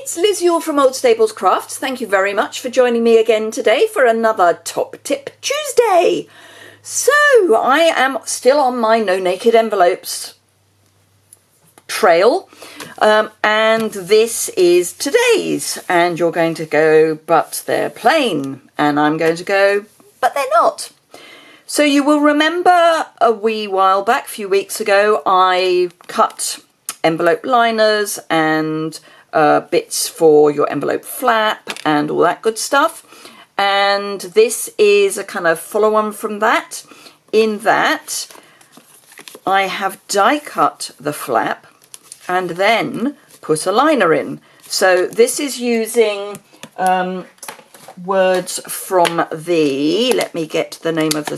It's Liz Yuille from Old Stables Crafts. Thank you very much for joining me again today for another Top Tip Tuesday. So I am still on my No Naked Envelopes trail, and this is today's, and you're going to go, but they're plain, and I'm going to go, but they're not. So you will remember a wee while back, a few weeks ago, I cut envelope liners and bits for your envelope flap and all that good stuff, and this is a kind of follow-on from that, in that I have die cut the flap and then put a liner in. So this is using words from the, let me get the name of the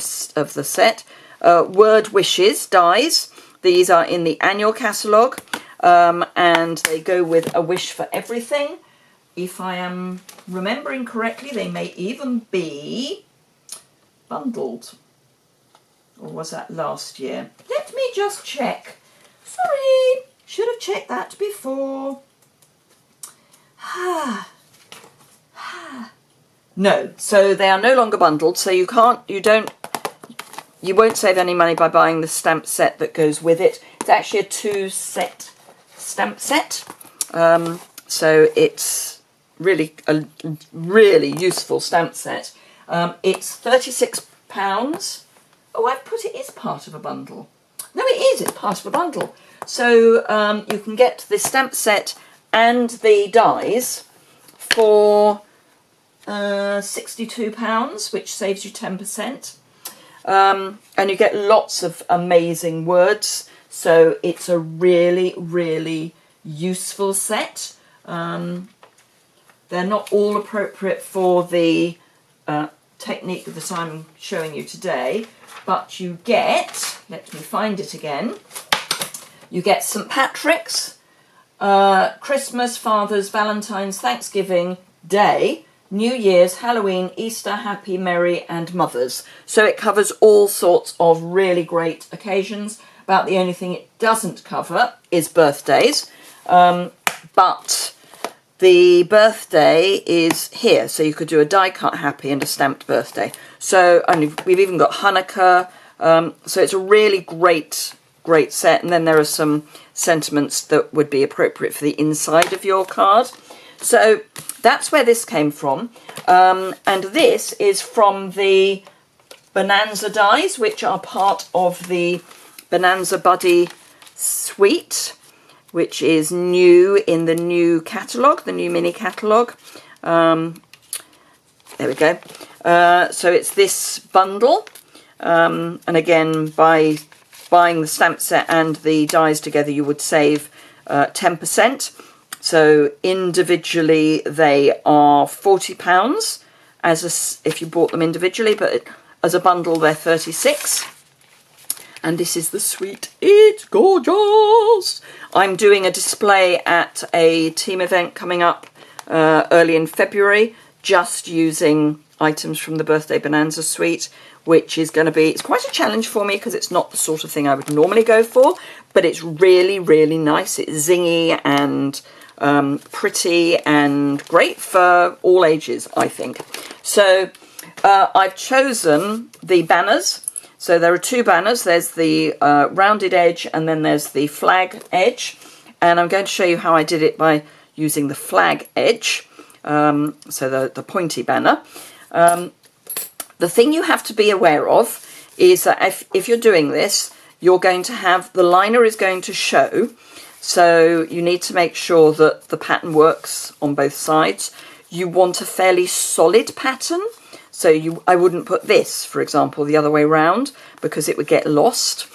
set, Word Wishes dies. These are in the annual catalogue, and they go with a wish for everything. If I am remembering correctly, they may even be bundled. Or was that last year? Let me just check. Sorry, should have checked that before. No, so they are no longer bundled, so you won't save any money by buying the stamp set that goes with it. It's actually a 2-set stamp set, so it's really a really useful stamp set. It's £36. Oh, I've put it as part of a bundle. No, it is, it's part of a bundle. So you can get this stamp set and the dies for £62, which saves you 10%. And you get lots of amazing words, so it's a really, really useful set. They're not all appropriate for the technique that I'm showing you today, but you get, let me find it again, you get St. Patrick's, Christmas, Father's, Valentine's, Thanksgiving Day, New Year's, Halloween, Easter, Happy, Merry and Mother's. So it covers all sorts of really great occasions. About the only thing it doesn't cover is birthdays, but the birthday is here, so you could do a die cut happy and a stamped birthday. So, and we've even got Hanukkah, so it's a really great set. And then there are some sentiments that would be appropriate for the inside of your card. So that's where this came from, and this is from the Bonanza dies, which are part of the Bonanza Buddy suite, which is new in the new catalogue, the new mini catalogue. There we go. So it's this bundle, and again, by buying the stamp set and the dies together, you would save 10%. So individually they are £40 if you bought them individually, but as a bundle they're £36. And this is the suite. It's gorgeous. I'm doing a display at a team event coming up early in February, just using items from the Birthday Bonanza suite, which is going to be, it's quite a challenge for me because it's not the sort of thing I would normally go for, but it's really, really nice. It's zingy and pretty and great for all ages, I think. So I've chosen the banners. So there are two banners. There's the rounded edge and then there's the flag edge, and I'm going to show you how I did it by using the flag edge, so the pointy banner. The thing you have to be aware of is that if you're doing this, you're going to have, the liner is going to show. So you need to make sure that the pattern works on both sides. You want a fairly solid pattern. So I wouldn't put this, for example, the other way round, because it would get lost.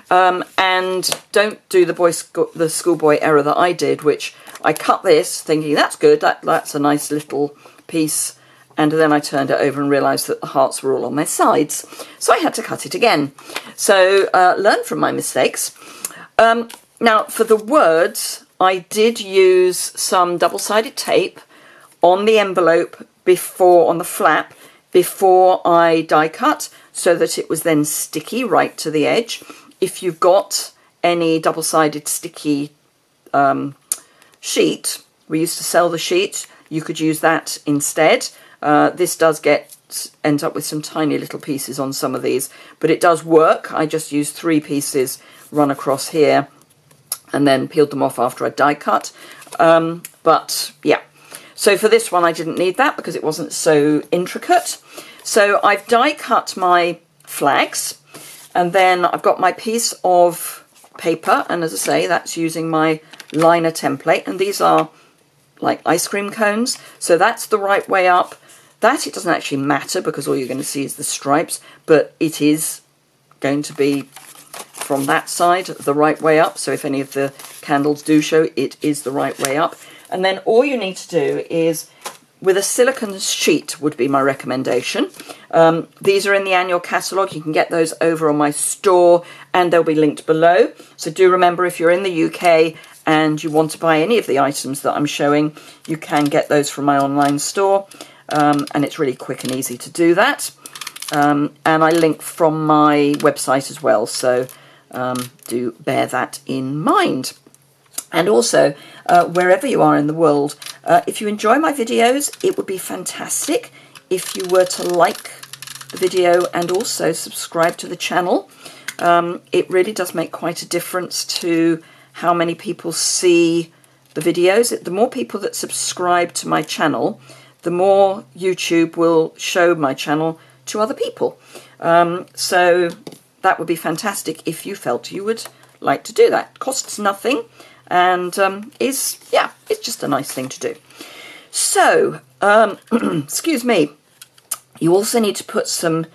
And don't do the schoolboy error that I did, which I cut this thinking that's good, that's a nice little piece. And then I turned it over and realised that the hearts were all on their sides. So I had to cut it again. So learn from my mistakes. Now, for the words, I did use some double-sided tape on the envelope on the flap, before I die cut, so that it was then sticky right to the edge. If you've got any double-sided sticky sheet, we used to sell the sheet. You could use that instead. This does end up with some tiny little pieces on some of these, but it does work. I just used 3 pieces run across here and then peeled them off after I die cut. But yeah, so for this one I didn't need that because it wasn't so intricate. So I've die cut my flags, and then I've got my piece of paper, and as I say, that's using my liner template, and these are like ice cream cones, so that's the right way up. That it doesn't actually matter because all you're going to see is the stripes, but it is going to be from that side the right way up, so if any of the candles do show, it is the right way up. And then all you need to do is, with a silicone sheet would be my recommendation. These are in the annual catalogue. You can get those over on my store and they'll be linked below. So do remember, if you're in the UK and you want to buy any of the items that I'm showing, you can get those from my online store. And it's really quick and easy to do that. And I link from my website as well, so do bear that in mind. And also, wherever you are in the world, if you enjoy my videos, it would be fantastic if you were to like the video and also subscribe to the channel. It really does make quite a difference to how many people see the videos. The more people that subscribe to my channel, the more YouTube will show my channel to other people. So that would be fantastic if you felt you would like to do that. It costs nothing, and it's just a nice thing to do. So, excuse me, you also need to put some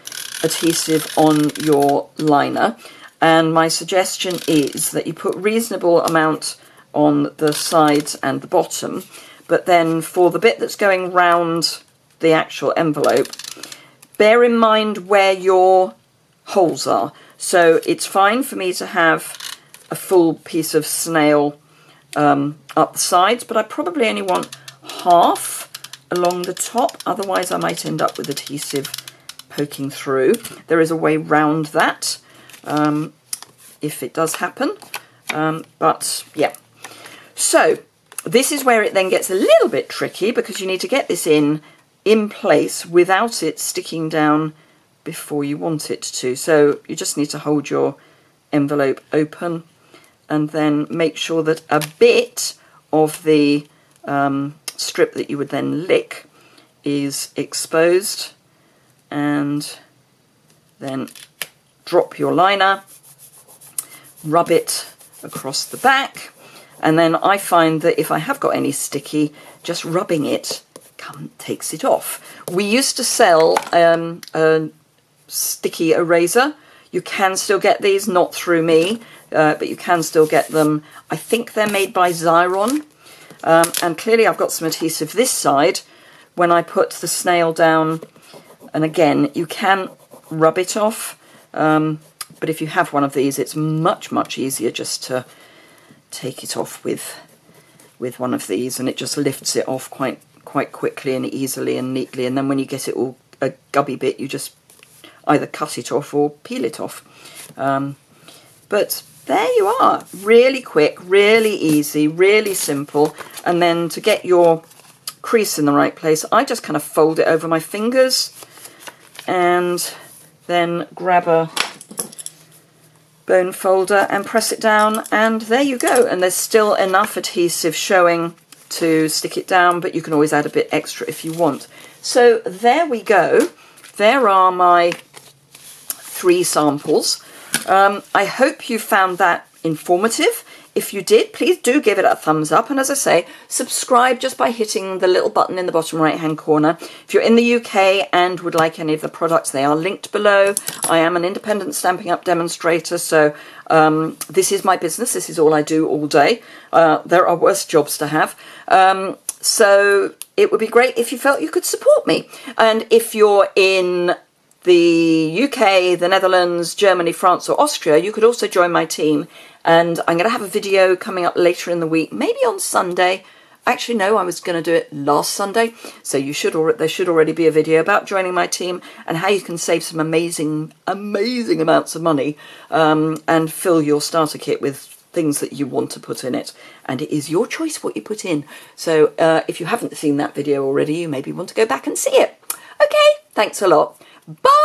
adhesive on your liner, and my suggestion is that you put reasonable amount on the sides and the bottom, but then for the bit that's going round the actual envelope, bear in mind where your holes are. So it's fine for me to have a full piece of snail up the sides, but I probably only want half along the top, otherwise I might end up with adhesive poking through. There is a way round that if it does happen, but yeah. So this is where it then gets a little bit tricky, because you need to get this in place without it sticking down before you want it to. So you just need to hold your envelope open and then make sure that a bit of the strip that you would then lick is exposed, and then drop your liner, rub it across the back, and then I find that if I have got any sticky, just rubbing it takes it off. We used to sell a sticky eraser. You can still get these, not through me, but you can still get them. I think they're made by Xyron. And clearly I've got some adhesive this side. When I put the snail down, and again, you can rub it off, but if you have one of these, it's much, much easier just to take it off with one of these, and it just lifts it off quite quickly and easily and neatly. And then when you get it all a gubby bit, you just either cut it off or peel it off. But there you are, really quick, really easy, really simple. And then to get your crease in the right place, I just kind of fold it over my fingers and then grab a bone folder and press it down, and there you go. And there's still enough adhesive showing to stick it down, but you can always add a bit extra if you want. So there we go. There are my 3 samples. I hope you found that informative. If you did, please do give it a thumbs up, and as I say, subscribe just by hitting the little button in the bottom right hand corner. If you're in the UK and would like any of the products, they are linked below. I am an independent Stampin' Up demonstrator, so this is my business. This is all I do all day. There are worse jobs to have. So it would be great if you felt you could support me. And if you're in the UK, the Netherlands, Germany, France or Austria, you could also join my team. And I'm going to have a video coming up later in the week, maybe on Sunday. Actually, no, I was going to do it last Sunday. So there should already be a video about joining my team and how you can save some amazing amounts of money and fill your starter kit with things that you want to put in it, and it is your choice what you put in. So if you haven't seen that video already, you maybe want to go back and see it. Okay, thanks a lot. Bye.